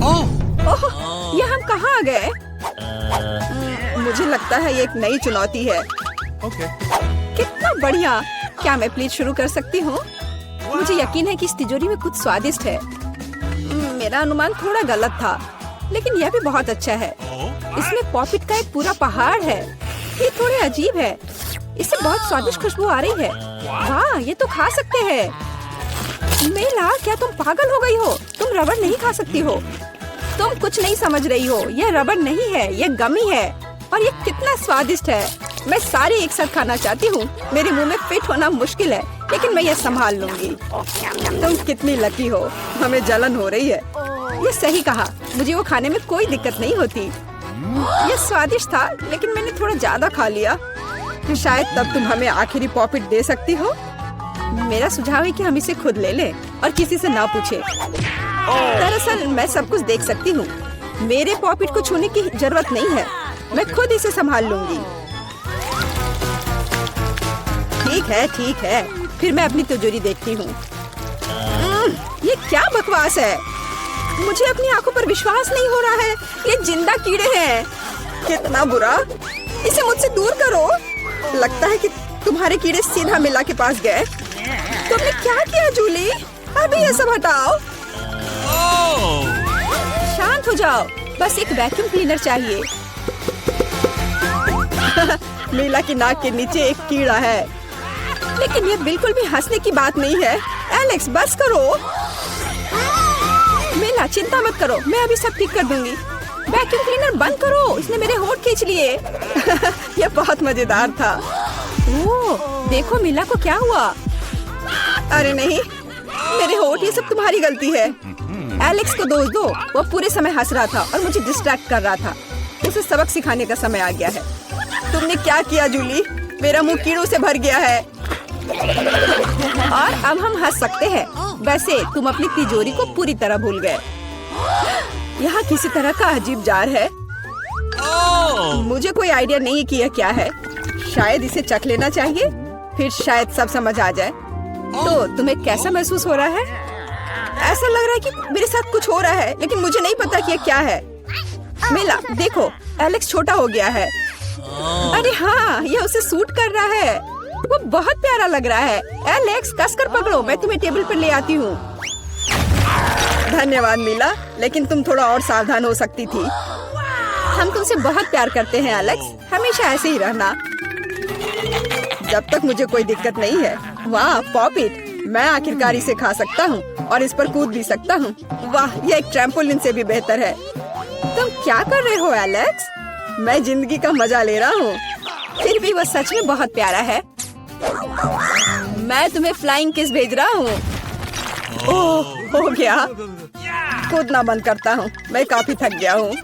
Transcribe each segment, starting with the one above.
ओह, ये हम कहाँ आ गए? मुझे लगता है ये एक नई चुनौती है। कितना बढ़िया! क्या मैं प्लीज शुरू कर सकती हूँ? मुझे यकीन है कि इस तिजोरी में कुछ स्वादिष्ट है। मेरा अनुमान थोड़ा गलत था, लेकिन यह भी बहुत अच्छा है। इसमें पॉपिट का एक पूरा पहाड़ है। ये थोड़े अजीब है। इससे बहुत स्वादिष्ट खुशबू आ रही है। वाह, ये तो खा सकते हैं। मेला, क्या तुम पागल हो गई हो? तुम रबड़ नहीं खा सकती हो। तुम कुछ नहीं समझ रही हो। यह रबड़ नहीं है, यह गमी है। और ये कितना स्वादिष्ट है। मैं सारी एक साथ खाना चाहती हूँ। मेरे मुंह में फिट होना मुश्किल है, लेकिन मैं ये संभाल लूंगी। तुम कितनी लकी हो। हमें जलन हो रही है। ये सही कहा। मुझे वो खाने में कोई दिक्कत नहीं होती। ये स्वादिष्ट था, लेकिन मैंने थोड़ा ज्यादा खा लिया। शायद तब तुम हमें आखिरी पॉपिट दे सकती हो। मेरा सुझाव है कि हम इसे खुद ले लें और किसी से ना पूछे। दरअसल मैं सब कुछ देख सकती हूँ। मेरे पॉपिट को छूने की जरूरत नहीं है। मैं खुद इसे संभाल लूंगी। ठीक है। फिर मैं अपनी तिजोरी देखती हूँ। ये क्या बकवास है? मुझे अपनी आंखों पर विश्वास नहीं हो रहा है। ये जिंदा कीड़े हैं। कितना बुरा! इसे मुझसे दूर करो। लगता है कि तुम्हारे कीड़े सीधा मिला के पास गए। तुमने क्या किया जूली? अभी ये सब हटाओ। शांत हो जाओ। बस एक वैक्यूम क्लीनर चाहिए। मीला की नाक के नीचे एक कीड़ा है, लेकिन ये बिल्कुल भी हंसने की बात नहीं है। एलेक्स, बस करो। मीला, चिंता मत करो, मैं अभी सब ठीक कर दूंगी। वैक्यूम क्लीनर बंद करो, इसने मेरे होंठ खींच लिए। यह बहुत मजेदार था। ओह, देखो मीला को क्या हुआ। अरे नहीं, मेरे होंठ, ये सब तुम्हारी गलती है। एलेक्स को दोष दो। वो पूरे समय हंस रहा था और मुझे डिस्ट्रैक्ट कर रहा था। उसे सबक सिखाने का समय आ गया है। तुमने क्या किया जूली? मेरा मुंह कीड़ों से भर गया है। और अब हम हंस सकते हैं। वैसे तुम अपनी तिजोरी को पूरी तरह भूल गए। यहाँ किसी तरह का अजीब जार है। मुझे कोई आइडिया नहीं कि यह क्या है। शायद इसे चख लेना चाहिए, फिर शायद सब समझ आ जाए। तो तुम्हें कैसा महसूस हो रहा है? ऐसा लग रहा है कि मेरे साथ कुछ हो रहा है, लेकिन मुझे नहीं पता कि यह क्या है। मेला, देखो, एलेक्स छोटा हो गया है। अरे हाँ, यह उसे सूट कर रहा है। वो बहुत प्यारा लग रहा है। एलेक्स, कसकर पकड़ो, मैं तुम्हें टेबल पर ले आती हूँ। धन्यवाद मीला, लेकिन तुम थोड़ा और सावधान हो सकती थी। हम तुमसे बहुत प्यार करते हैं एलेक्स, हमेशा ऐसे ही रहना। जब तक मुझे कोई दिक्कत नहीं है। वाह, पॉपिट! मैं आखिरकार इसे खा सकता हूँ और इस पर कूद भी सकता हूँ। वाह, यह एक ट्रैम्पोलिन से भी बेहतर है। तुम क्या कर रहे हो एलेक्स? मैं जिंदगी का मजा ले रहा हूँ। फिर भी वो सच में बहुत प्यारा है। मैं तुम्हें फ्लाइंग किस भेज रहा हूँ। ओह, हो गया। कूदना बंद करता हूँ, मैं काफी थक गया हूँ।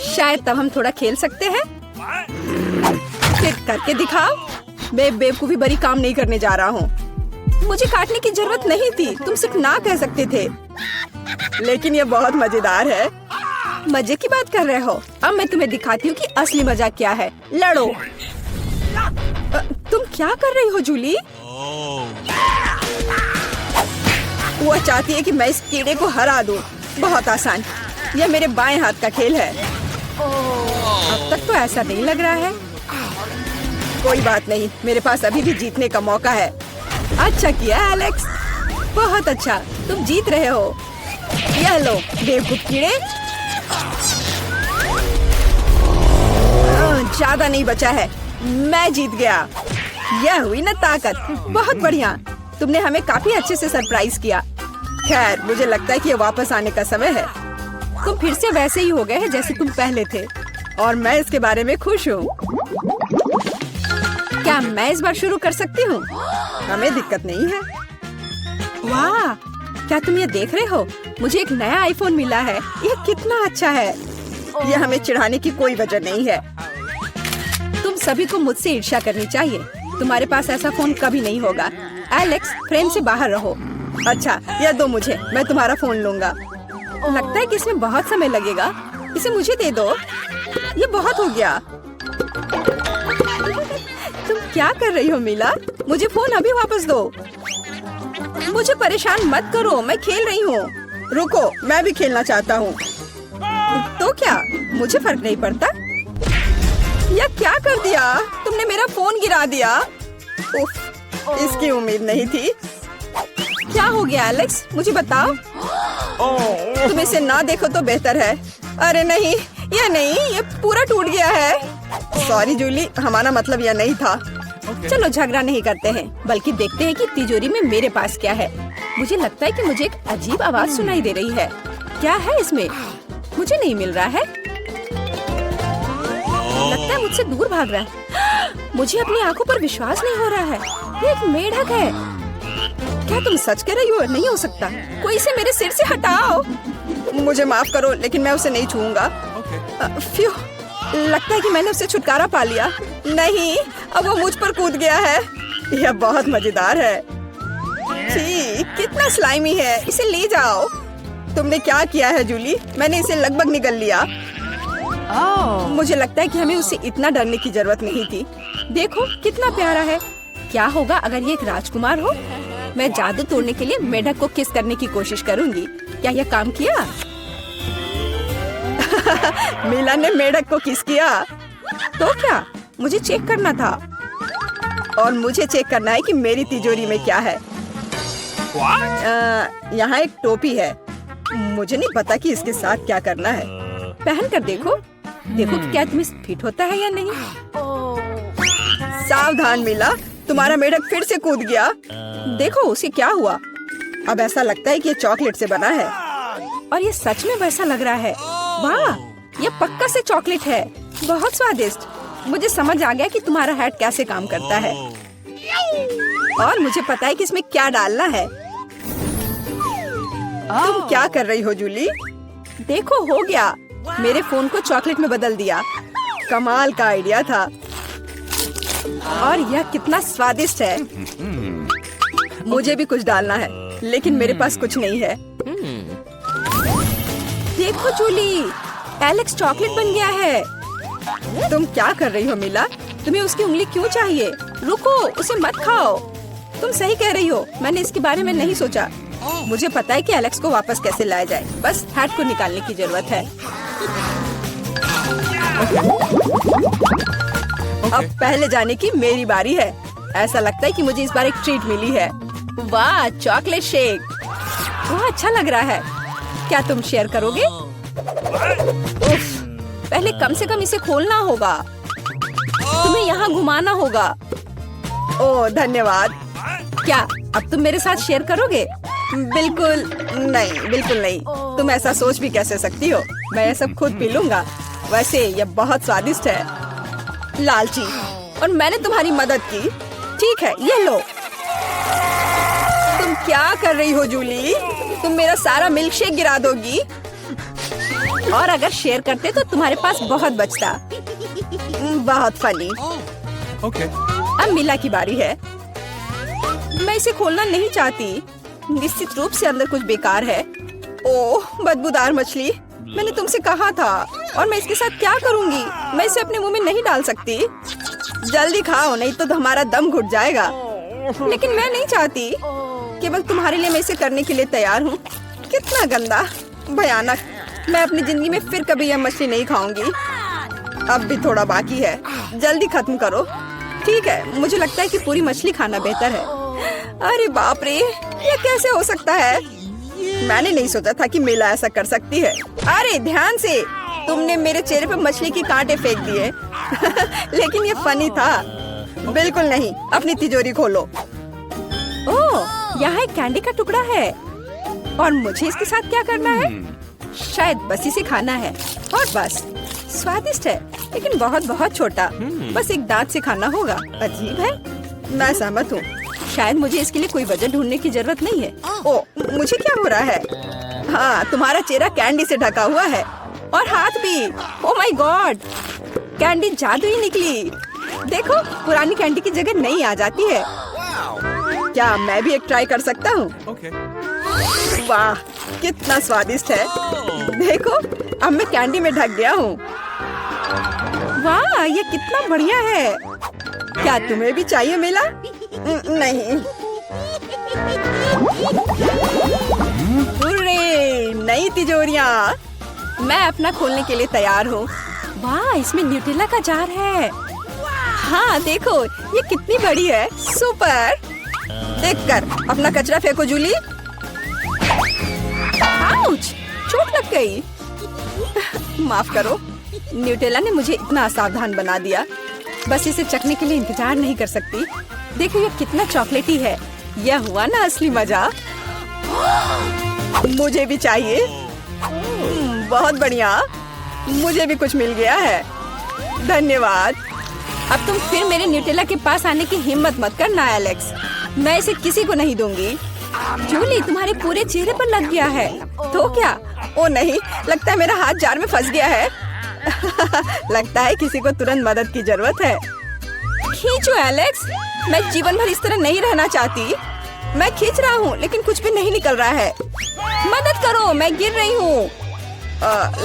शायद तब हम थोड़ा खेल सकते हैं। फिर करके दिखाओ। मैं बेवकूफी भरी काम नहीं करने जा रहा हूँ। मुझे काटने की जरूरत नहीं थी, तुम सिर्फ ना कह सकते थे। लेकिन ये बहुत मजेदार है। मजे की बात कर रहे हो? अब मैं तुम्हें दिखाती हूँ कि असली मजा क्या है। लड़ो। तुम क्या कर रही हो जूली? वो चाहती है कि मैं इस कीड़े को हरा दूं। बहुत आसान। यह मेरे बाएं हाथ का खेल है। अब तक तो ऐसा नहीं लग रहा है। कोई बात नहीं, मेरे पास अभी भी जीतने का मौका है। अच्छा किया एलेक्स, बहुत अच्छा, तुम जीत रहे हो। यह लो बेवकूफ कीड़े। ज्यादा नहीं बचा है, मैं जीत गया। यह हुई ना ताकत। बहुत बढ़िया, तुमने हमें काफी अच्छे से सरप्राइज किया। खैर, मुझे लगता है कि ये वापस आने का समय है। तुम फिर से वैसे ही हो गए हैं जैसे तुम पहले थे, और मैं इसके बारे में खुश हूँ। क्या मैं इस बार शुरू कर सकती हूँ? हमें दिक्कत नहीं है। वाह, क्या तुम ये देख रहे हो? मुझे एक नया आईफोन मिला है। यह कितना अच्छा है। यह हमें चिढ़ाने की कोई वजह नहीं है। तुम सभी को मुझसे ईर्ष्या करनी चाहिए। तुम्हारे पास ऐसा फोन कभी नहीं होगा। एलेक्स, फ्रेम से बाहर रहो। अच्छा, यह दो मुझे, मैं तुम्हारा फोन लूंगा। लगता है कि इसमें बहुत समय लगेगा। इसे मुझे दे दो। ये बहुत हो गया। तुम क्या कर रही हो मीला? मुझे फोन अभी वापस दो। मुझे परेशान मत करो, मैं खेल रही हूँ। रुको, मैं भी खेलना चाहता हूँ। तो क्या मुझे फर्क नहीं पड़ता? या क्या कर दिया तुमने? मेरा फोन गिरा दिया। उफ, इसकी उम्मीद नहीं थी। क्या हो गया एलेक्स, मुझे बताओ। तुम इसे ना देखो तो बेहतर है। अरे नहीं, ये पूरा टूट गया है। सॉरी जूली, हमारा मतलब यह नहीं था। चलो झगड़ा नहीं करते हैं, बल्कि देखते हैं कि तिजोरी में मेरे पास क्या है। मुझे लगता है कि मुझे एक अजीब आवाज सुनाई दे रही है। क्या है इसमें? मुझे नहीं मिल रहा है। लगता है मुझसे दूर भाग रहा है। मुझे अपनी आंखों पर विश्वास नहीं हो रहा है। ये एक मेढक है। क्या तुम सच कह रही हो? नहीं हो सकता। कोई इसे मेरे सिर से हटाओ। मुझे माफ करो, लेकिन मैं उसे नहीं छूऊंगा। फ्यू, लगता है कि मैंने उसे छुटकारा पा लिया। नहीं, अब वो मुझ पर कूद गया है। यह बहुत मजेदार है। छी, कितना स्लाइमी है। इसे ले जाओ। तुमने क्या किया है जूली? मैंने इसे लगभग निगल लिया। मुझे लगता है कि हमें उससे इतना डरने की जरूरत नहीं थी। देखो कितना प्यारा है। क्या होगा अगर ये एक राजकुमार हो? मैं जादू तोड़ने के लिए मेढक को किस करने की कोशिश करूंगी। क्या यह काम किया? मीला ने मेढक को किस किया। तो क्या मुझे चेक करना था, और मुझे चेक करना है कि मेरी तिजोरी में क्या है। यहाँ एक टोपी है। मुझे नहीं पता कि इसके साथ क्या करना है। पहन कर देखो कि क्या तुम्हें फिट होता है या नहीं। सावधान मीला, तुम्हारा मेढक फिर से कूद गया। देखो उसे क्या हुआ। अब ऐसा लगता है कि ये चॉकलेट से बना है, और ये सच में वैसा लग रहा है। वाह, ये पक्का से चॉकलेट है। बहुत स्वादिष्ट। मुझे समझ आ गया कि तुम्हारा हैट कैसे काम करता है, और मुझे पता है कि इसमें क्या डालना है। तुम क्या कर रही हो जूली? देखो हो गया। मेरे फोन को चॉकलेट में बदल दिया। कमाल का आइडिया था। और यह कितना स्वादिष्ट है। मुझे भी कुछ डालना है, लेकिन मेरे पास कुछ नहीं है। देखो जूली, एलेक्स चॉकलेट बन गया है। तुम क्या कर रही हो मीला? तुम्हें उसकी उंगली क्यों चाहिए? रुको, उसे मत खाओ। तुम सही कह रही हो, मैंने इसके बारे में नहीं सोचा। मुझे पता है कि एलेक्स को वापस कैसे लाया जाए। बस हैट को निकालने की जरूरत है। अब पहले जाने की मेरी बारी है। ऐसा लगता है कि मुझे इस बार एक ट्रीट मिली है। वाह, चॉकलेट शेक। वाह, अच्छा लग रहा है। क्या तुम शेयर करोगे? उफ, पहले कम से कम इसे खोलना होगा। तुम्हें यहाँ घुमाना होगा। ओह धन्यवाद। क्या अब तुम मेरे साथ शेयर करोगे? बिल्कुल नहीं, बिल्कुल नहीं। तुम ऐसा सोच भी कैसे सकती हो? मैं ये सब खुद पी लूंगा। वैसे ये बहुत स्वादिष्ट है। लालची, और मैंने तुम्हारी मदद की। ठीक है, ये लो। तुम क्या कर रही हो जूली? तुम मेरा सारा मिल्क शेक गिरा दोगी। और अगर शेयर करते तो तुम्हारे पास बहुत बचता। बहुत फनी। अब मीला की बारी है। मैं इसे खोलना नहीं चाहती। निश्चित रूप से अंदर कुछ बेकार है। ओह, बदबूदार मछली। मैंने तुमसे कहा था। और मैं इसके साथ क्या करूंगी? मैं इसे अपने मुंह में नहीं डाल सकती। जल्दी खाओ, नहीं तो हमारा दम घुट जाएगा। लेकिन मैं नहीं चाहती। केवल तुम्हारे लिए मैं इसे करने के लिए तैयार हूँ। कितना गंदा, भयानक। मैं अपनी जिंदगी में फिर कभी यह मछली नहीं खाऊंगी। अब भी थोड़ा बाकी है। जल्दी खत्म करो। ठीक है, मुझे लगता है कि पूरी मछली खाना बेहतर है। अरे बाप रे, ये कैसे हो सकता है? मैंने नहीं सोचा था कि मीला ऐसा कर सकती है। अरे ध्यान से, तुमने मेरे चेहरे पे मछली के कांटे फेंक दिए। लेकिन ये फनी था। बिल्कुल नहीं। अपनी तिजोरी खोलो। ओह, यहाँ एक कैंडी का टुकड़ा है। और मुझे इसके साथ क्या करना है? शायद बस इसे खाना है। और बस। स्वादिष्ट है, लेकिन बहुत बहुत छोटा। बस एक दांत से खाना होगा। अजीब है। मैं सहमत हूँ। शायद मुझे इसके लिए कोई वजह ढूंढने की जरूरत नहीं है। ओह, मुझे क्या हो रहा है? हाँ, तुम्हारा चेहरा कैंडी से ढका हुआ है, और हाथ भी। ओह माय गॉड, कैंडी जादू ही निकली। देखो, पुरानी कैंडी की जगह नई आ जाती है। क्या मैं भी एक ट्राई कर सकता हूँ? वाह, कितना स्वादिष्ट है। देखो, अब मैं कैंडी में ढक गया हूँ। वाह, ये कितना बढ़िया है। क्या तुम्हें भी चाहिए मीला? नहीं। हुर्रे, नई तिजोरियाँ। मैं अपना खोलने के लिए तैयार हूँ। वाह, इसमें न्यूटेला का जार है। हाँ देखो, ये कितनी बड़ी है। सुपर। देखकर अपना कचरा फेंको जूली। आउच, चोट लग गई। माफ करो, न्यूटेला ने मुझे इतना असावधान बना दिया। बस इसे चखने के लिए इंतजार नहीं कर सकती। देखो ये कितना चॉकलेटी है। यह हुआ ना असली मजा। मुझे भी चाहिए। बहुत बढ़िया, मुझे भी कुछ मिल गया है। धन्यवाद। अब तुम फिर मेरे न्यूटेला के पास आने की हिम्मत मत करना एलेक्स। मैं इसे किसी को नहीं दूंगी। जूली, तुम्हारे पूरे चेहरे पर लग गया है। तो क्या? ओ नहीं, लगता है मेरा हाथ जार में फंस गया है। लगता है किसी को तुरंत मदद की जरूरत है। खींचो एलेक्स, मैं जीवन भर इस तरह नहीं रहना चाहती। मैं खींच रहा हूँ लेकिन कुछ भी नहीं निकल रहा है। मदद करो, मैं गिर रही हूँ।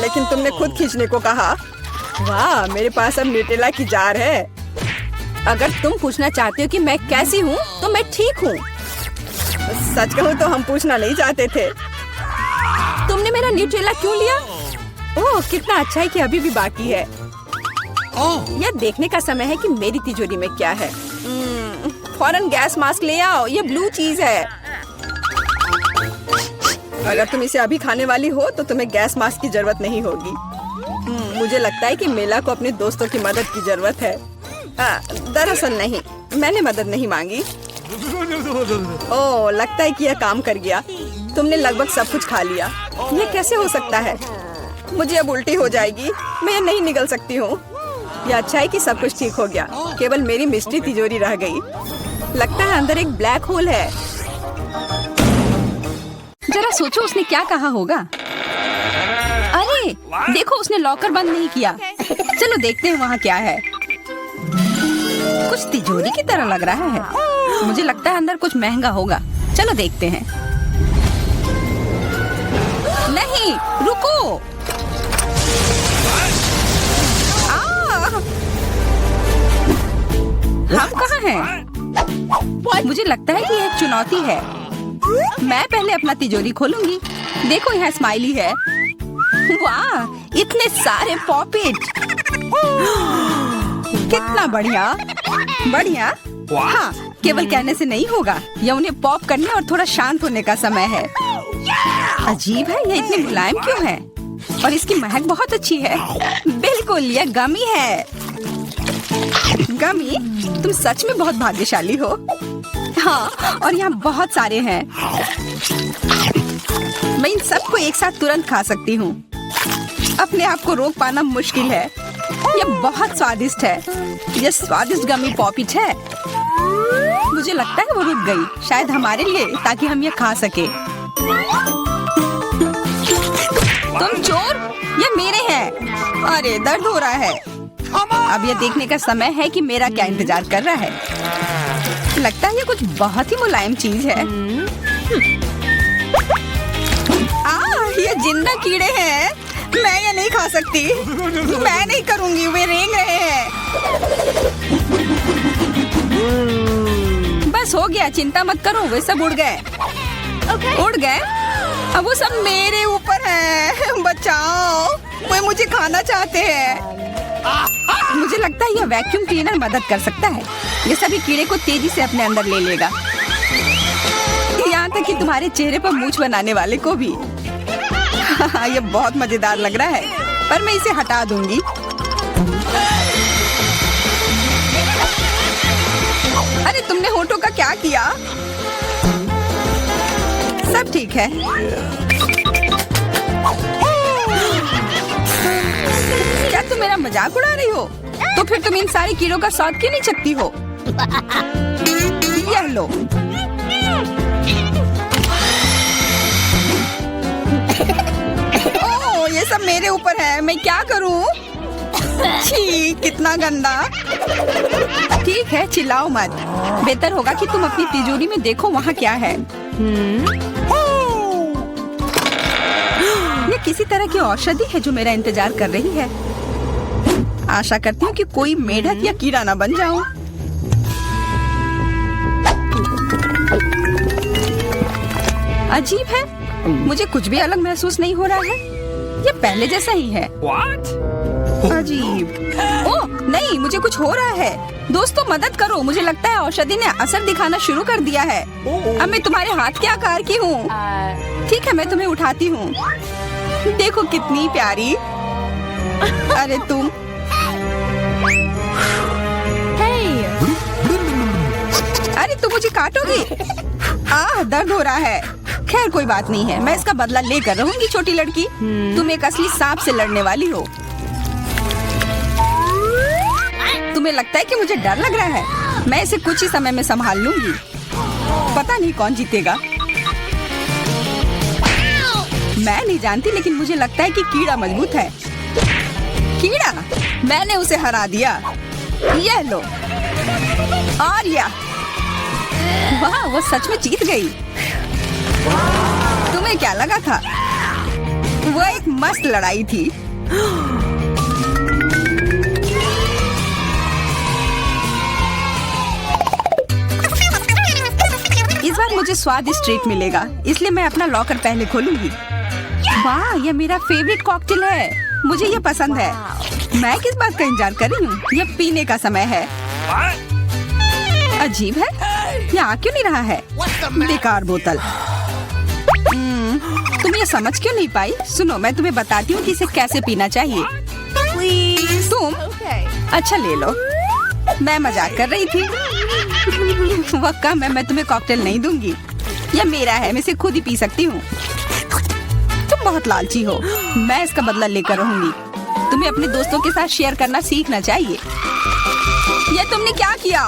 लेकिन तुमने खुद खींचने को कहा। वाह, मेरे पास अब न्यूटेला की जार है। अगर तुम पूछना चाहते हो कि मैं कैसी हूँ तो मैं ठीक हूँ। सच कहूँ तो हम पूछना नहीं चाहते थे। तुमने मेरा न्यूटेला क्यों लिया? ओह, कितना अच्छा है कि अभी भी बाकी है। यह देखने का समय है कि मेरी तिजोरी में क्या है। फौरन गैस मास्क ले आओ, ये ब्लू चीज है। अगर तुम इसे अभी खाने वाली हो तो तुम्हें गैस मास्क की जरूरत नहीं होगी। मुझे लगता है कि मेला को अपने दोस्तों की मदद की जरूरत है। दरअसल नहीं, मैंने मदद नहीं मांगी। ओह, लगता है कि यह काम कर गया। तुमने लगभग सब कुछ खा लिया। यह कैसे हो सकता है? मुझे अब उल्टी हो जाएगी। मैं नहीं निकल सकती हूँ। यह अच्छा है कि सब कुछ ठीक हो गया। केवल मेरी मिस्ट्री तिजोरी रह गई। लगता है अंदर एक ब्लैक होल है। जरा सोचो उसने क्या कहा होगा। अरे देखो, उसने लॉकर बंद नहीं किया। चलो देखते हैं वहाँ क्या है। कुछ तिजोरी की तरह लग रहा है। मुझे लगता है अंदर कुछ महंगा होगा। चलो देखते हैं। नहीं, रुको। हम कहाँ हैं? मुझे लगता है कि यह एक चुनौती है। मैं पहले अपना तिजोरी खोलूंगी। देखो यहाँ स्माइली है। वाह, इतने सारे पॉपिट। कितना बढ़िया। बढ़िया। हाँ, केवल कहने से नहीं होगा। यह उन्हें पॉप करने और थोड़ा शांत होने का समय है। अजीब है, यह इतनी मुलायम क्यों है? और इसकी महक बहुत अच्छी है। बिल्कुल, यह गमी है। गमी, तुम सच में बहुत भाग्यशाली हो। हाँ, और यहाँ बहुत सारे हैं। मैं इन सबको एक साथ तुरंत खा सकती हूँ। अपने आप को रोक पाना मुश्किल है। यह बहुत स्वादिष्ट है। यह स्वादिष्ट गमी पॉपिट है। मुझे लगता है वो रुक गई, शायद हमारे लिए, ताकि हम ये खा सके। तुम चोर, ये मेरे हैं। अरे दर्द हो रहा है। अब यह देखने का समय है कि मेरा क्या इंतजार कर रहा है। लगता है ये कुछ बहुत ही मुलायम चीज है। ये जिंदा कीड़े हैं। मैं ये नहीं खा सकती। मैं नहीं करूंगी, वे रेंग रहे हैं। बस हो गया, चिंता मत करो, वे सब उड़ गए। उड़ गए? अब वो सब मेरे ऊपर है। बचाओ, वे मुझे खाना चाहते हैं। मुझे लगता है यह वैक्यूम क्लीनर मदद कर सकता है। ये सभी कीड़े को तेजी से अपने अंदर ले लेगा, यहाँ तक कि तुम्हारे चेहरे पर मूंछ बनाने वाले को भी। ये बहुत मजेदार लग रहा है, पर मैं इसे हटा दूंगी। अरे तुमने होठों का क्या किया? सब ठीक है। क्या तुम मेरा मजाक उड़ा रही हो? तो फिर तुम इन सारे कीड़ों का स्वाद क्यों नहीं चखती हो? यह लो। ओह, ये सब मेरे ऊपर है। मैं क्या करूं? छी, कितना गंदा। ठीक है, चिल्लाओ मत। बेहतर होगा कि तुम अपनी तिजोरी में देखो वहाँ क्या है। ये किसी तरह की औषधि है जो मेरा इंतजार कर रही है। आशा करती हूँ कि कोई मेढक या कीड़ा ना बन जाऊं। अजीब है, मुझे कुछ भी अलग महसूस नहीं हो रहा है। ये पहले जैसा ही है। अजीब। ओह नहीं, मुझे कुछ हो रहा है। दोस्तों मदद करो, मुझे लगता है औषधि ने असर दिखाना शुरू कर दिया है। अब मैं तुम्हारे हाथ के आकार की हूँ। ठीक है, मैं तुम्हें उठाती हूँ। देखो कितनी प्यारी। अरे तुम अरे तुम मुझे काटोगी। दर्द हो रहा है। खैर कोई बात नहीं है, मैं इसका बदला लेकर रहूंगी। छोटी लड़की, तुम एक असली सांप से लड़ने वाली हो। तुम्हें लगता है कि मुझे डर लग रहा है? मैं इसे कुछ ही समय में संभाल लूंगी। पता नहीं कौन जीतेगा। मैं नहीं जानती, लेकिन मुझे लगता है कि कीड़ा मजबूत है। कीड़ा, मैंने उसे हरा दिया। यह लो। और यह, वाह, वो सच में जीत गई। तुम्हें क्या लगा था? वो एक मस्त लड़ाई थी। इस बार मुझे स्वादिष्ट ट्रीट मिलेगा, इसलिए मैं अपना लॉकर पहले खोलूंगी। वाह, यह मेरा फेवरेट कॉकटेल है। मुझे यह पसंद है। मैं किस बात का इंतजार कर रही हूँ? यह पीने का समय है। अजीब है, यह आ क्यों नहीं रहा है? बेकार बोतल। तुम ये समझ क्यों नहीं पाई? सुनो, मैं तुम्हें बताती हूँ कि इसे कैसे पीना चाहिए। तुम अच्छा ले लो। मैं मजाक कर रही थी। वह कम है, मैं तुम्हें कॉकटेल नहीं दूंगी। यह मेरा है, मैं इसे खुद ही पी सकती हूँ। तुम बहुत लालची हो। मैं इसका बदला लेकर रहूंगी। तुम्हें अपने दोस्तों के साथ शेयर करना सीखना चाहिए। यह तुमने क्या किया?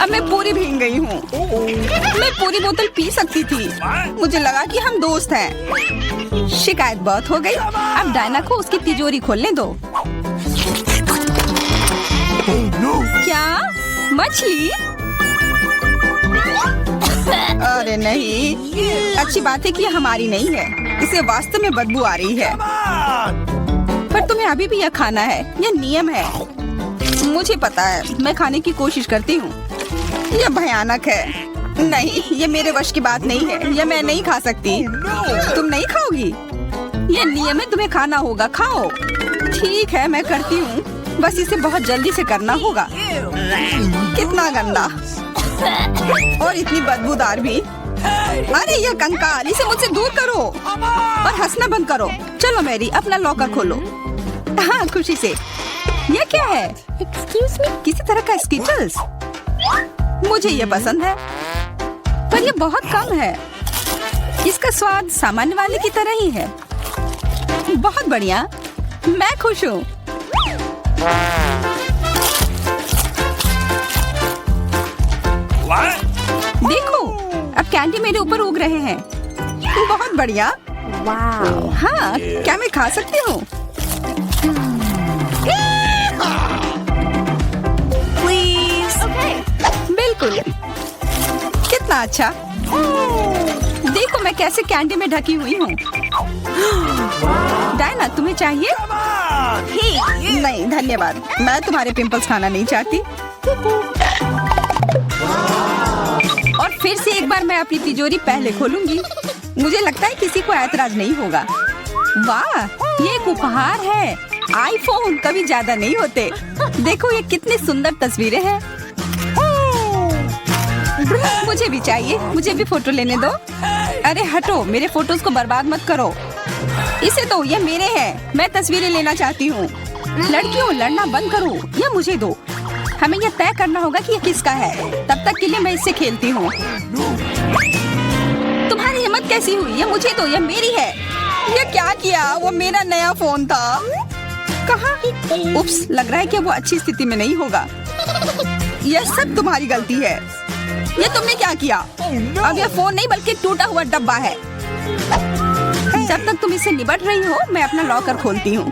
अब मैं पूरी भीग गई हूँ। मैं पूरी बोतल पी सकती थी। मुझे लगा कि हम दोस्त हैं। शिकायत बहुत हो गई। अब डायना को उसकी तिजोरी खोलने दो। क्या? मछली? अरे नहीं, अच्छी बात है कि यह हमारी नहीं है। इसे वास्तव में बदबू आ रही है। पर तुम्हें अभी भी यह खाना है। यह नियम है। मुझे पता है, मैं खाने की कोशिश करती हूँ। यह भयानक है। नहीं, ये मेरे वश की बात नहीं है। यह मैं नहीं खा सकती। तुम नहीं खाओगी? यह नियम है, तुम्हें खाना होगा। खाओ। ठीक है, मैं करती हूँ। बस इसे बहुत जल्दी से करना होगा। कितना गंदा और इतनी बदबूदार भी। अरे यह कंकाल, इसे मुझसे दूर करो और हंसना बंद करो। चलो मैरी, अपना लॉकर खोलो। हाँ, खुशी से। यह क्या है? एक्सक्यूज मी, किसी तरह का स्किटल्स। मुझे ये पसंद है, पर ये बहुत कम है। इसका स्वाद सामान्य वाले की तरह ही है। बहुत बढ़िया, मैं खुश हूँ। देखो, अब कैंडी मेरे ऊपर उग रहे हैं। बहुत बढ़िया। हाँ, क्या मैं खा सकती हूँ? बिल्कुल। कितना अच्छा। देखो मैं कैसे कैंडी में ढकी हुई हूँ। डायना, तुम्हें चाहिए? नहीं धन्यवाद, मैं तुम्हारे पिंपल्स खाना नहीं चाहती। और फिर से एक बार मैं अपनी तिजोरी पहले खोलूंगी। मुझे लगता है किसी को ऐतराज नहीं होगा। वाह, ये एक उपहार है। आईफोन कभी ज्यादा नहीं होते। देखो ये कितनी सुंदर तस्वीरें हैं। मुझे भी चाहिए, मुझे भी फोटो लेने दो। अरे हटो, मेरे फोटोज को बर्बाद मत करो। इसे दो, ये मेरे हैं। मैं तस्वीरें लेना चाहती हूँ। लड़कियों, लड़ना बंद करो, ये मुझे दो। हमें यह तय करना होगा कि यह किसका है। तब तक के लिए मैं इससे खेलती हूँ। तुम्हारी हिम्मत कैसी हुई? ये मुझे दो, ये मेरी है। ये क्या किया? वो मेरा नया फोन था। कहाँ? उप्स, लग रहा है कि वो अच्छी स्थिति में नहीं होगा। यह सब तुम्हारी गलती है। ये तुमने क्या किया? अब यह फोन नहीं बल्कि टूटा हुआ डब्बा है। जब तक तुम इससे निपट रही हो, मैं अपना लॉकर खोलती हूँ।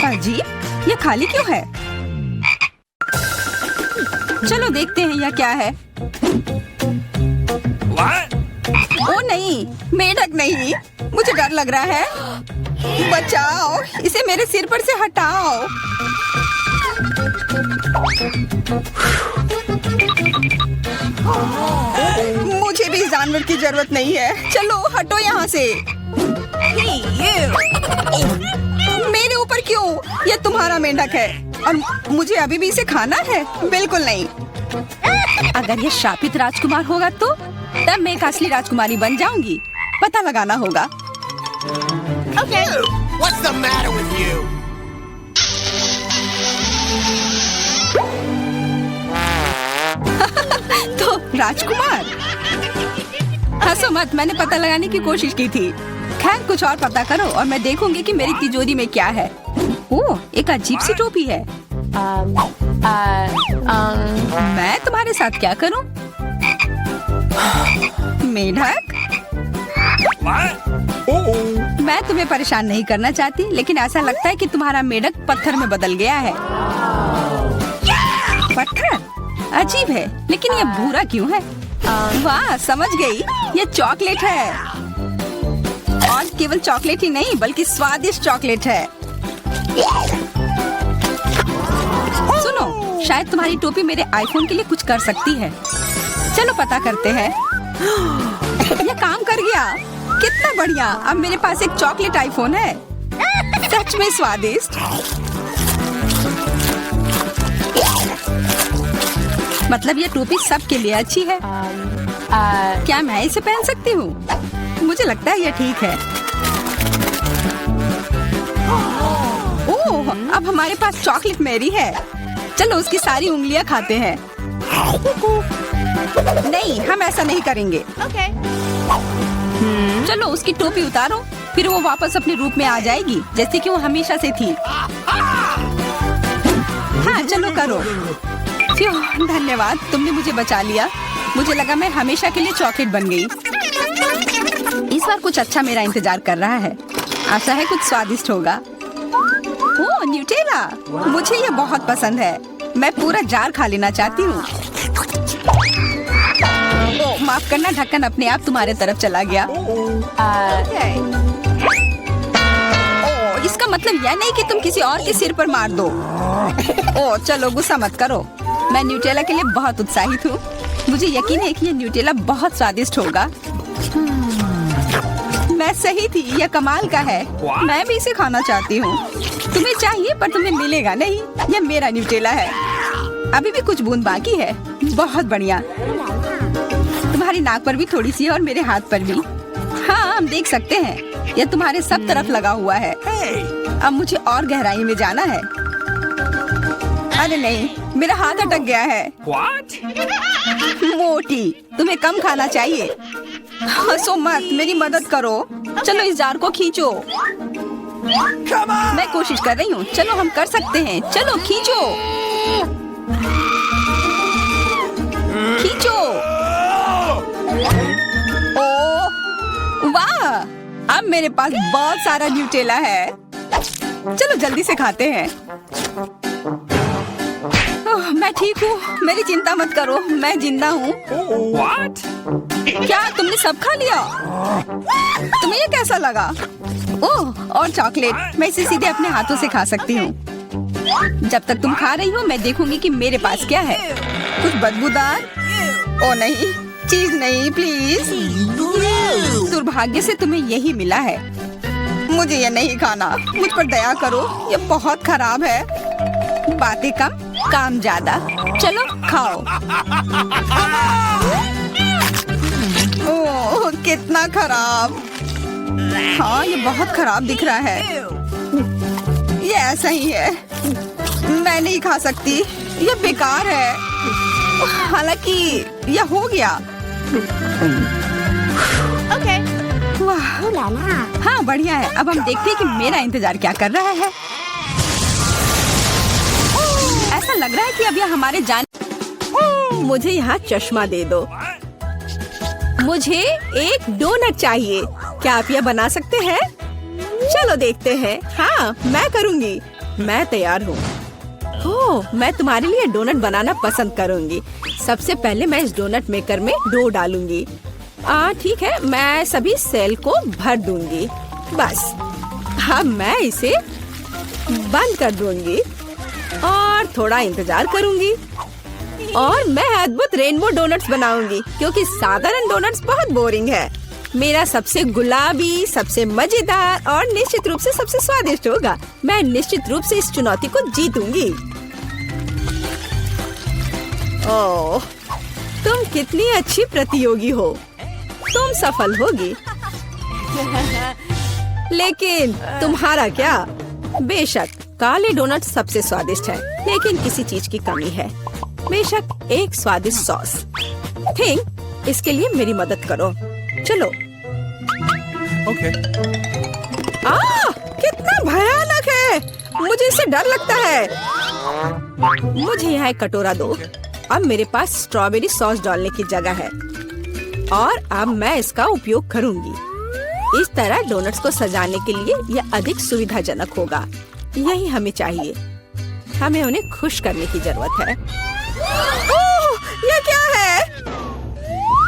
अजीब, ये खाली क्यों है? चलो देखते हैं यह क्या है। ओ नहीं, मेढक नहीं, मुझे डर लग रहा है। बचाओ, इसे मेरे सिर पर से हटाओ। मुझे भी जानवर की जरूरत नहीं है। चलो हटो यहाँ से। मेरे ऊपर क्यों? ये तुम्हारा मेंढक है और मुझे अभी भी इसे खाना है? बिल्कुल नहीं। अगर ये शापित राजकुमार होगा तो तब मैं एक असली राजकुमारी बन जाऊंगी। पता लगाना होगा। Okay. What's the matter with you? तो राजकुमार, हंसो मत, मैंने पता लगाने की कोशिश की थी। खैर कुछ और पता करो और मैं देखूंगी कि मेरी तिजोरी में क्या है। ओह, एक अजीब सी टोपी है। मैं तुम्हारे साथ क्या करूं? मेढक, मैं तुम्हें परेशान नहीं करना चाहती, लेकिन ऐसा लगता है कि तुम्हारा मेढक पत्थर में बदल गया है। पत्थर? अजीब है, लेकिन ये भूरा क्यों है? वाह, समझ गई, ये चॉकलेट है। और केवल चॉकलेट ही नहीं, बल्कि स्वादिष्ट चॉकलेट है। सुनो, शायद तुम्हारी टोपी मेरे आईफोन के लिए कुछ कर सकती है। चलो पता करते हैं। ये काम कर गया, कितना बढ़िया। अब मेरे पास एक चॉकलेट आईफोन है। सच में स्वादिष्ट। मतलब ये टोपी सबके लिए अच्छी है। क्या मैं इसे पहन सकती हूँ? मुझे लगता है ये ठीक है। ओह, अब हमारे पास चॉकलेट मेरी है। चलो उसकी सारी उंगलियां खाते हैं। नहीं, हम ऐसा नहीं करेंगे। Okay. चलो उसकी टोपी उतारो, फिर वो वापस अपने रूप में आ जाएगी, जैसे कि वो हमेशा से थी। हाँ, चलो करो। क्यों, धन्यवाद, तुमने मुझे बचा लिया। मुझे लगा मैं हमेशा के लिए चॉकलेट बन गई। इस बार कुछ अच्छा मेरा इंतजार कर रहा है। आशा है कुछ स्वादिष्ट होगा। ओह, न्यूटेला, मुझे ये बहुत पसंद है। मैं पूरा जार खा लेना चाहती हूँ। ओह, माफ करना, ढक्कन अपने आप तुम्हारे तरफ चला गया। ओह, इसका मतलब यह नहीं कि तुम किसी और के सिर पर मार दो। ओह, चलो गुस्सा मत करो। मैं न्यूटेला के लिए बहुत उत्साहित हूँ। मुझे यकीन है कि ये न्यूटेला बहुत स्वादिष्ट होगा। मैं सही थी, यह कमाल का है। मैं भी इसे खाना चाहती हूँ। तुम्हें चाहिए पर तुम्हें मिलेगा नहीं। यह मेरा न्यूटेला है। अभी भी कुछ बूंद बाकी है। बहुत बढ़िया। तुम्हारी नाक पर भी थोड़ी सी है और मेरे हाथ पर भी। हाँ, हम देख सकते हैं। यह तुम्हारे सब तरफ लगा हुआ है। अब मुझे और गहराई में जाना है। अरे नहीं, मेरा हाथ अटक गया है। मोटी, तुम्हें कम खाना चाहिए। हंसो मत, मेरी मदद करो। चलो इस जार को खींचो। मैं कोशिश कर रही हूँ। चलो हम कर सकते हैं। चलो खींचो, खींचो। ओह वाह, अब मेरे पास बहुत सारा न्यूटेला है। चलो जल्दी से खाते हैं। ओह, मैं ठीक हूँ, मेरी चिंता मत करो, मैं जिंदा हूँ। क्या तुमने सब खा लिया? तुम्हें ये कैसा लगा? ओह, और चॉकलेट, मैं इसे सीधे अपने हाथों से खा सकती हूँ। जब तक तुम खा रही हो मैं देखूंगी कि मेरे पास क्या है। कुछ बदबूदार? ओ नहीं, चीज नहीं प्लीज। दुर्भाग्य से तुम्हें यही मिला है। मुझे ये नहीं खाना, मुझ पर दया करो, ये बहुत खराब है। बातें कम, काम ज्यादा। चलो खाओ। ओह कितना खराब। हाँ, ये बहुत खराब दिख रहा है। ये ऐसा ही है, मैं नहीं खा सकती, ये बेकार है। हालांकि यह हो गया। Okay. वाह, हाँ बढ़िया है। अब हम देखते हैं कि मेरा इंतजार क्या कर रहा है। ऐसा लग रहा है कि अब यह हमारे मुझे यहाँ चश्मा दे दो। मुझे एक डोनट चाहिए। क्या आप यह बना सकते हैं? चलो देखते हैं। हाँ, मैं करूँगी। मैं तैयार हूँ। ओह, मैं तुम्हारे लिए डोनट बनाना पसंद करूँगी। सबसे पहले मैं इस डोनट मेकर में डो डालूंगी। ठीक है, मैं सभी सेल को भर दूंगी। बस अब मैं इसे बंद कर दूंगी और थोड़ा इंतजार करूंगी और मैं अद्भुत रेनबो डोनट्स बनाऊंगी, क्योंकि साधारण डोनट्स बहुत बोरिंग है। मेरा सबसे गुलाबी, सबसे मजेदार और निश्चित रूप से सबसे स्वादिष्ट होगा। मैं निश्चित रूप से इस चुनौती को जीतूंगी। ओह, तुम कितनी अच्छी प्रतियोगी हो। तुम सफल होगी। लेकिन तुम्हारा क्या? बेशक काले डोनट सबसे स्वादिष्ट है, लेकिन किसी चीज की कमी है। बेशक एक स्वादिष्ट सॉस। थिंक, इसके लिए मेरी मदद करो। चलो। ओके। कितना भयानक है। मुझे इससे डर लगता है। मुझे यहाँ एक कटोरा दो। अब मेरे पास स्ट्रॉबेरी सॉस डालने की जगह है और अब मैं इसका उपयोग करूंगी। इस तरह डोनट्स को सजाने के लिए यह अधिक सुविधाजनक होगा। यही हमें चाहिए। हमें उन्हें खुश करने की जरूरत है। ओह, यह क्या है?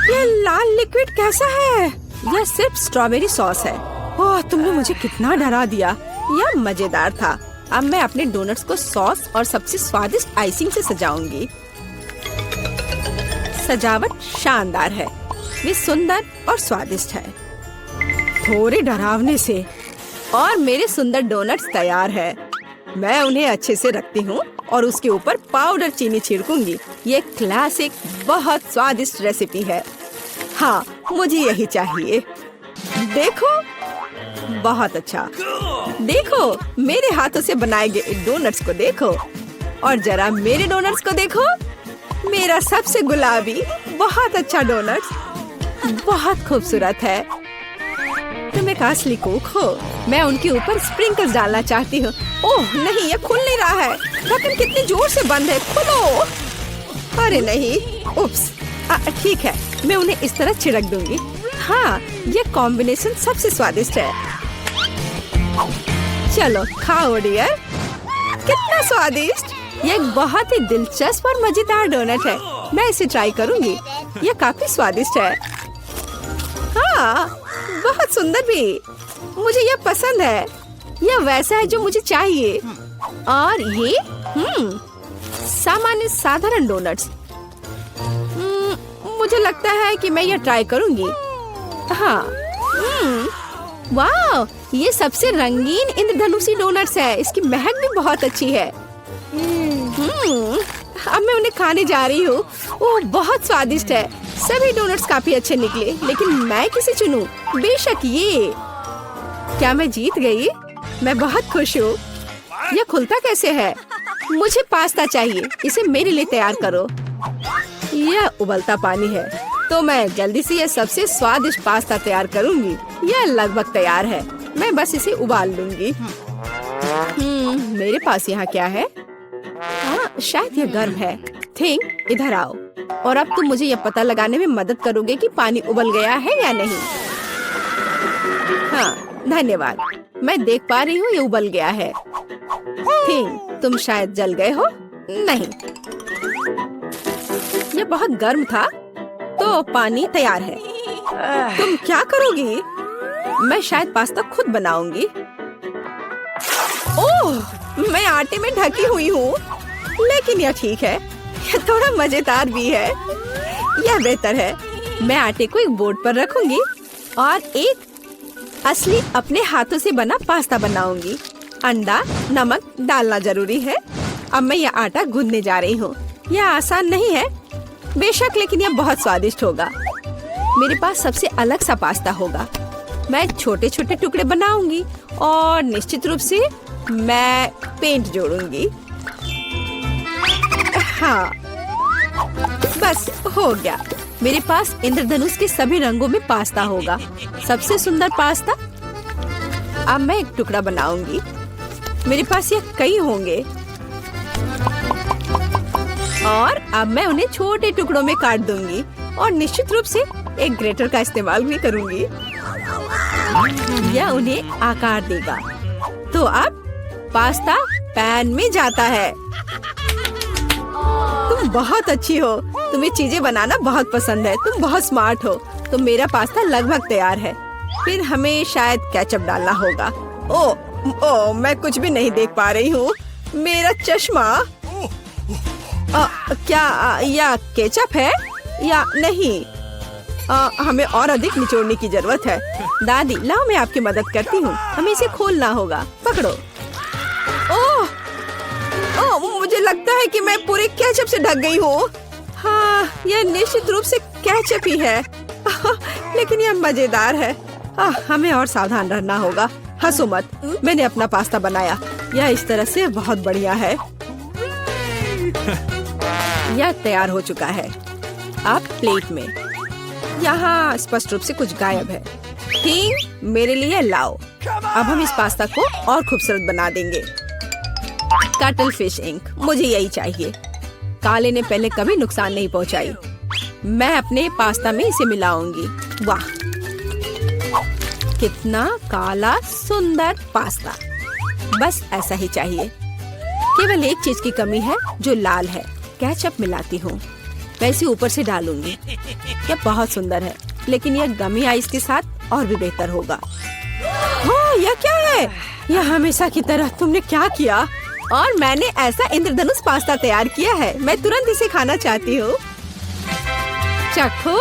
यह लाल लिक्विड कैसा है? यह सिर्फ स्ट्रॉबेरी सॉस है। ओह, तुमने मुझे कितना डरा दिया। यह मजेदार था। अब मैं अपने डोनट्स को सॉस और सबसे स्वादिष्ट आइसिंग से सजाऊंगी। सजावट शानदार है। वे सुंदर और स्वादिष्ट है। थोड़े डरावने से। और मेरे सुंदर डोनट्स तैयार है। मैं उन्हें अच्छे से रखती हूँ और उसके ऊपर पाउडर चीनी छिड़कूंगी। ये क्लासिक बहुत स्वादिष्ट रेसिपी है। हाँ, मुझे यही चाहिए। देखो, बहुत अच्छा। देखो, मेरे हाथों से बनाए गए डोनट्स को देखो और जरा मेरे डोनट्स को देखो। मेरा सबसे गुलाबी, बहुत अच्छा डोनट्स। बहुत खूबसूरत है। तुम एक असली कुक हो। मैं उनके ऊपर स्प्रिंकल्स डालना चाहती हूँ। ओह नहीं, ये खुल नहीं रहा है। ढक्कन कितनी जोर से बंद है। खोलो। अरे नहीं, उप्स। ठीक है, मैं उन्हें इस तरह छिड़क दूंगी। हाँ, ये कॉम्बिनेशन सबसे स्वादिष्ट है। चलो खाओ डियर। कितना स्वादिष्ट। ये एक बहुत ही दिलचस्प और मजेदार डोनट है। मैं इसे ट्राई करूंगी। ये काफी स्वादिष्ट है। हाँ, बहुत सुंदर भी। मुझे यह पसंद है। यह वैसा है जो मुझे चाहिए। और ये सामान्य साधारण डोनट्स। मुझे लगता है कि मैं यह ट्राई करूंगी। हाँ। वाह, ये सबसे रंगीन इंद्रधनुषी डोनट्स है। इसकी महक भी बहुत अच्छी है। अब मैं उन्हें खाने जा रही हूँ। ओह, बहुत स्वादिष्ट है। सभी डोनट्स काफी अच्छे निकले, लेकिन मैं किसे चुनूं? बेशक ये। क्या मैं जीत गई? मैं बहुत खुश हूँ। यह खुलता कैसे है? मुझे पास्ता चाहिए। इसे मेरे लिए तैयार करो। यह उबलता पानी है, तो मैं जल्दी से यह सबसे स्वादिष्ट पास्ता तैयार करूंगी। यह लगभग तैयार है। मैं बस इसे उबाल लूंगी। मेरे पास यहाँ क्या है? हाँ, शायद यह गर्म है। थिंक, इधर आओ। और अब तुम मुझे यह पता लगाने में मदद करोगे कि पानी उबल गया है या नहीं। हाँ, धन्यवाद। मैं देख पा रही हूँ ये उबल गया है। थिंक, तुम शायद जल गए हो। नहीं, ये बहुत गर्म था, तो पानी तैयार है। तुम क्या करोगी? मैं शायद पास्ता खुद बनाऊंगी। ओह, मैं आटे में ढकी हुई हूँ, लेकिन यह ठीक है। यह थोड़ा मजेदार भी है। यह बेहतर है। मैं आटे को एक बोर्ड पर रखूंगी और एक असली अपने हाथों से बना पास्ता बनाऊंगी। अंडा, नमक डालना जरूरी है। अब मैं यह आटा गूंदने जा रही हूँ। यह आसान नहीं है बेशक, लेकिन यह बहुत स्वादिष्ट होगा। मेरे पास सबसे अलग सा पास्ता होगा। मैं छोटे छोटे टुकड़े बनाऊंगी और निश्चित रूप से मैं पेंट जोड़ूंगी। हाँ, बस हो गया। मेरे पास इंद्रधनुष के सभी रंगों में पास्ता होगा। सबसे सुंदर पास्ता। अब मैं एक टुकड़ा बनाऊंगी। मेरे पास ये कई होंगे और अब मैं उन्हें छोटे टुकड़ों में काट दूंगी और निश्चित रूप से एक ग्रेटर का इस्तेमाल भी करूंगी। यह उन्हें आकार देगा। तो अब पास्ता पैन में जाता है। तुम बहुत अच्छी हो। तुम्हें चीजें बनाना बहुत पसंद है। तुम बहुत स्मार्ट हो। तो मेरा पास्ता लगभग तैयार है। फिर हमें शायद केचप डालना होगा। ओह, मैं कुछ भी नहीं देख पा रही हूँ। मेरा चश्मा। क्या यह केचप है या नहीं? हमें और अधिक निचोड़ने की जरूरत है। दादी लाओ मैं आपकी मदद करती हूँ। हमें इसे खोलना होगा। पकड़ो। ओह, मुझे लगता है कि मैं पूरे केचप से ढक गई हूँ। हाँ, यह निश्चित रूप से केचप ही है। लेकिन यह मजेदार है। हमें और सावधान रहना होगा। हंसो मत, मैंने अपना पास्ता बनाया। यह इस तरह से बहुत बढ़िया है। यह तैयार हो चुका है। अब प्लेट में। यहाँ स्पष्ट रूप से कुछ गायब है। ठीक, मेरे लिए लाओ। अब हम इस पास्ता को और खूबसूरत बना देंगे। कटल फिश इंक, मुझे यही चाहिए। काले ने पहले कभी नुकसान नहीं पहुंचाई। मैं अपने पास्ता में इसे मिलाऊंगी। वाह, कितना काला सुंदर पास्ता। बस ऐसा ही चाहिए। केवल एक चीज की कमी है जो लाल है। केचप मिलाती हूँ। मैं इसे ऊपर से डालूंगी। यह बहुत सुंदर है, लेकिन यह गमी आइस के साथ और भी बेहतर होगा। हाँ, यह क्या है? यह हमेशा की तरह तुमने क्या किया? और मैंने ऐसा इंद्रधनुष पास्ता तैयार किया है। मैं तुरंत इसे खाना चाहती हूँ। चखो।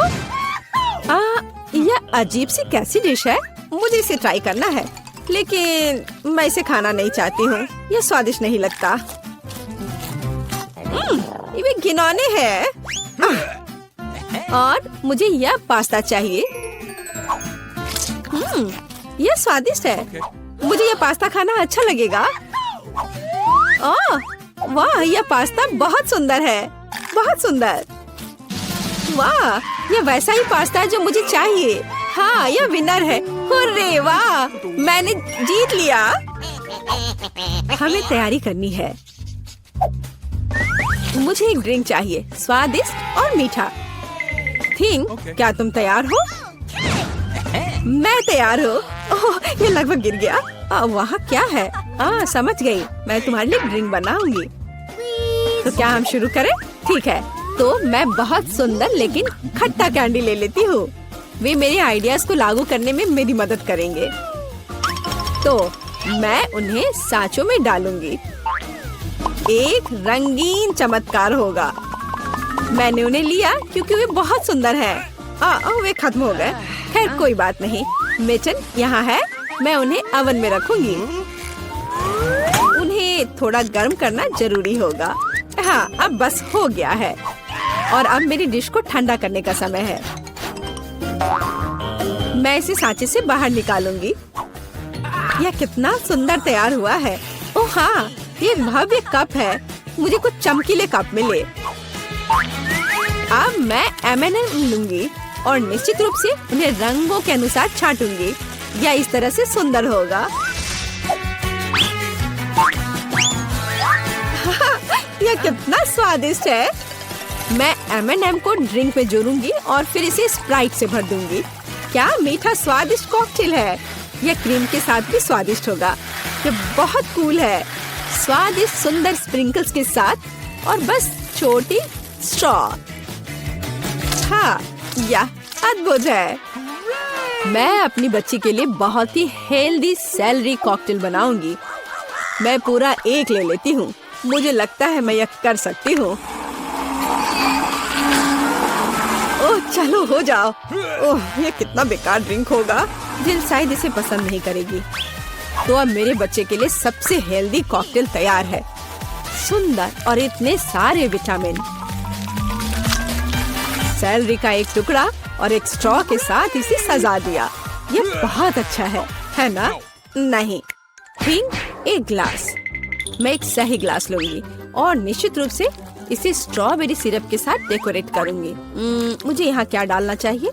यह अजीब सी कैसी डिश है? मुझे इसे ट्राई करना है, लेकिन मैं इसे खाना नहीं चाहती हूँ। यह स्वादिष्ट नहीं लगता। ये घिनौने है। और मुझे यह पास्ता चाहिए। यह स्वादिष्ट है। मुझे यह पास्ता खाना अच्छा लगेगा। वाह, यह पास्ता बहुत सुंदर है। बहुत सुंदर। वाह, यह वैसा ही पास्ता है जो मुझे चाहिए। हाँ, यह विनर है। हुर्रे, वाह, मैंने जीत लिया। हमें तैयारी करनी है। मुझे एक ड्रिंक चाहिए, स्वादिष्ट और मीठा। थिंग, क्या तुम तैयार हो? मैं तैयार हूँ। ओह, ये लगभग गिर गया। वहाँ क्या है? समझ गई। मैं तुम्हारे लिए ड्रिंक बनाऊंगी। तो क्या हम शुरू करें? ठीक है, तो मैं बहुत सुंदर लेकिन खट्टा कैंडी ले लेती हूँ। वे मेरे आइडियाज को लागू करने में मेरी मदद करेंगे। तो मैं उन्हें सांचों में डालूंगी। एक रंगीन चमत्कार होगा। मैंने उन्हें लिया क्योंकि वे बहुत सुंदर हैं। वे खत्म हो गए। खैर, कोई बात नहीं। मिचन यहाँ है। मैं उन्हें ओवन में रखूंगी। उन्हें थोड़ा गर्म करना जरूरी होगा। हाँ, अब बस हो गया है। और अब मेरी डिश को ठंडा करने का समय है। मैं इसे सांचे से बाहर निकालूंगी। यह कितना सुंदर तैयार हुआ है। ओह हाँ, ये एक भव्य कप है। मुझे कुछ चमकीले कप मिले। अब मैं M&M लूंगी और निश्चित रूप से उन्हें रंगों के अनुसार छांटूंगी। यह इस तरह से सुंदर होगा। यह कितना स्वादिष्ट है। मैं M&M को ड्रिंक में जोड़ूंगी और फिर इसे स्प्राइट से भर दूंगी। क्या मीठा स्वादिष्ट कॉकटेल है। यह क्रीम के साथ भी स्वादिष्ट होगा। यह बहुत कूल है। स्वादिष्ट सुंदर स्प्रिंकल्स के साथ और बस छोटी स्ट्रॉ। हाँ, यह अद्भुत है। मैं अपनी बच्ची के लिए बहुत ही हेल्दी सेलरी कॉकटेल बनाऊंगी। मैं पूरा एक ले लेती हूँ। मुझे लगता है मैं यह कर सकती हूँ। ओह, चलो हो जाओ। ओह, ये कितना बेकार ड्रिंक होगा। जिल शायद इसे पसंद नहीं करेगी। तो अब मेरे बच्चे के लिए सबसे हेल्दी कॉकटेल तैयार है। सुंदर और इतने सारे विटामिन। सेलरी का एक टुकड़ा और एक स्ट्रॉ के साथ इसे सजा दिया। ये बहुत अच्छा है ना? नहीं, ठीक, एक ग्लास। मैं एक सही ग्लास लूंगी और निश्चित रूप से इसे स्ट्रॉबेरी सिरप के साथ डेकोरेट करूंगी। मुझे यहाँ क्या डालना चाहिए?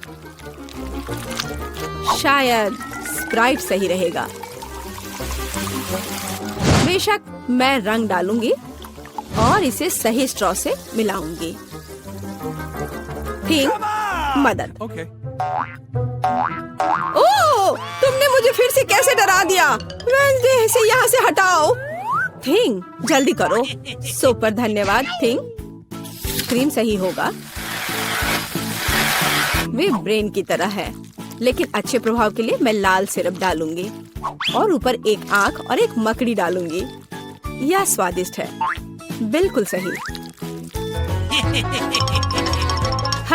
शायद स्प्राइट सही रहेगा। बेशक मैं रंग डालूंगी और इसे सही स्ट्रॉ से मिलाऊंगी। ठीक, मदद। ओह, तुमने मुझे फिर से कैसे डरा दिया? वेंसडे, इसे यहाँ से हटाओ। थिंग, जल्दी करो। सुपर, धन्यवाद थिंग। क्रीम सही होगा। वे ब्रेन की तरह है, लेकिन अच्छे प्रभाव के लिए मैं लाल सिरप डालूंगी और ऊपर एक आंख और एक मकड़ी डालूंगी। यह स्वादिष्ट है। बिल्कुल सही।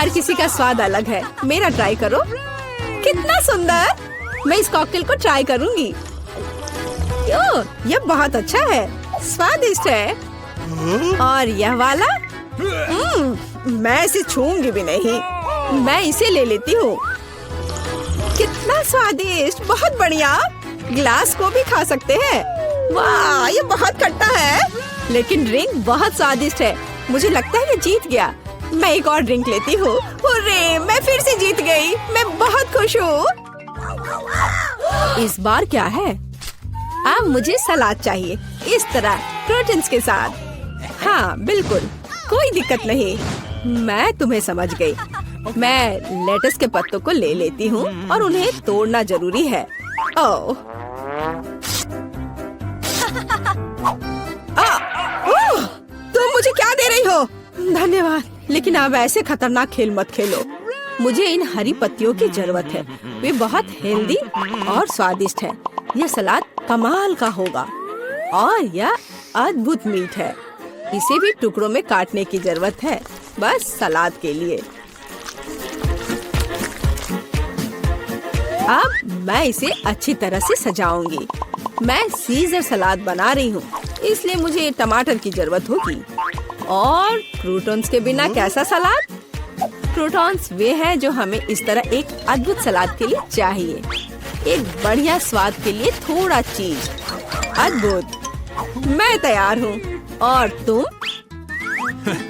हर किसी का स्वाद अलग है। मेरा ट्राई करो। कितना सुंदर। मैं इस कॉकटेल को ट्राई करूंगी। ओह, यह बहुत अच्छा है, स्वादिष्ट है। और यह वाला मैं इसे छूंगी भी नहीं। मैं इसे ले लेती हूँ। कितना स्वादिष्ट, बहुत बढ़िया। ग्लास को भी खा सकते हैं। वाह, ये बहुत खट्टा है, लेकिन ड्रिंक बहुत स्वादिष्ट है। मुझे लगता है ये जीत गया। मैं एक और ड्रिंक लेती हूँ। हुर्रे, मैं फिर से जीत गई। मैं बहुत खुश हूँ। इस बार क्या है? अब मुझे सलाद चाहिए, इस तरह प्रोटीन्स के साथ। हाँ बिल्कुल, कोई दिक्कत नहीं। मैं तुम्हें समझ गई। मैं लेटस के पत्तों को ले लेती हूँ और उन्हें तोड़ना जरूरी है। ओह, तुम मुझे क्या दे रही हो? धन्यवाद, लेकिन अब ऐसे खतरनाक खेल मत खेलो। मुझे इन हरी पत्तियों की जरूरत है। वे बहुत हेल्दी और स्वादिष्ट है। यह सलाद कमाल का होगा और यह अद्भुत मीठ है। इसे भी टुकड़ों में काटने की जरूरत है, बस सलाद के लिए। अब मैं इसे अच्छी तरह से सजाऊंगी। मैं सीजर सलाद बना रही हूँ, इसलिए मुझे टमाटर की जरूरत होगी। और क्रूटॉन्स के बिना कैसा सलाद? क्रूटॉन्स वे हैं जो हमें इस तरह एक अद्भुत सलाद के लिए चाहिए। एक बढ़िया स्वाद के लिए थोड़ा चीज। अद्भुत। मैं तैयार हूँ। और तुम?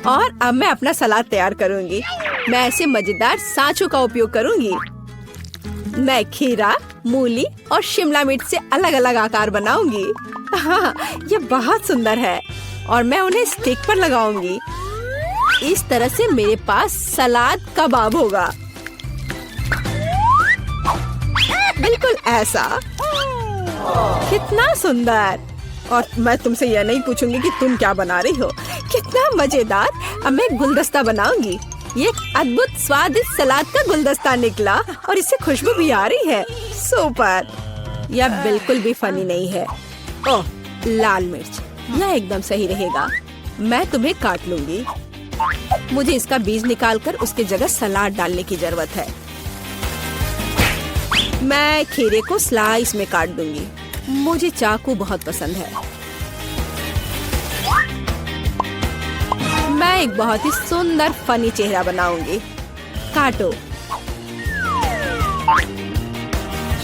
और अब मैं अपना सलाद तैयार करूँगी। मैं ऐसे मजेदार सांचों का उपयोग करूँगी। मैं खीरा, मूली और शिमला मिर्च से अलग अलग आकार बनाऊंगी। हाँ, ये बहुत सुंदर है और मैं उन्हें स्टिक पर लगाऊंगी। इस तरह से मेरे पास सलाद कबाब होगा। बिल्कुल ऐसा। कितना सुंदर। और मैं तुमसे यह नहीं पूछूंगी कि तुम क्या बना रही हो। कितना मजेदार। अब मैं गुलदस्ता बनाऊंगी। ये एक अद्भुत स्वादिष्ट सलाद का गुलदस्ता निकला और इससे खुशबू भी आ रही है। सुपर। यह बिल्कुल भी फनी नहीं है। ओह, लाल मिर्च, यह एकदम सही रहेगा। मैं तुम्हें काट लूंगी। मुझे इसका बीज निकालकर उसके जगह सलाद डालने की जरूरत है। मैं खीरे को स्लाइस में काट दूंगी। मुझे चाकू बहुत पसंद है। मैं एक बहुत ही सुंदर फनी चेहरा बनाऊंगी। काटो।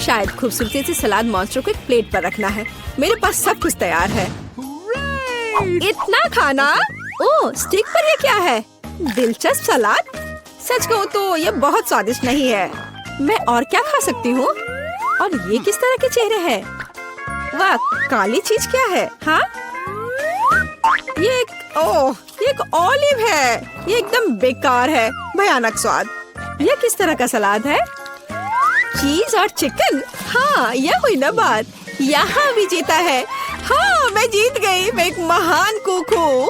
शायद खूबसूरती से सलाद मॉन्स्टर को एक प्लेट पर रखना है। मेरे पास सब कुछ तैयार है। इतना खाना? ओह, स्टिक पर ये क्या है? दिलचस्प सलाद। सच कहूँ तो ये बहुत स्वादिष्ट नहीं है। मैं और क्या खा सकती हूँ? और ये किस तरह के चेहरे हैं? वाह, काली चीज क्या है? हाँ, ये एक ऑलिव है। ये एकदम बेकार है, भयानक स्वाद। ये किस तरह का सलाद है? चीज और चिकन। हाँ, यह हुई ना बात। यहाँ भी जीता है। हाँ, मैं जीत गई। मैं एक महान कुक हूँ।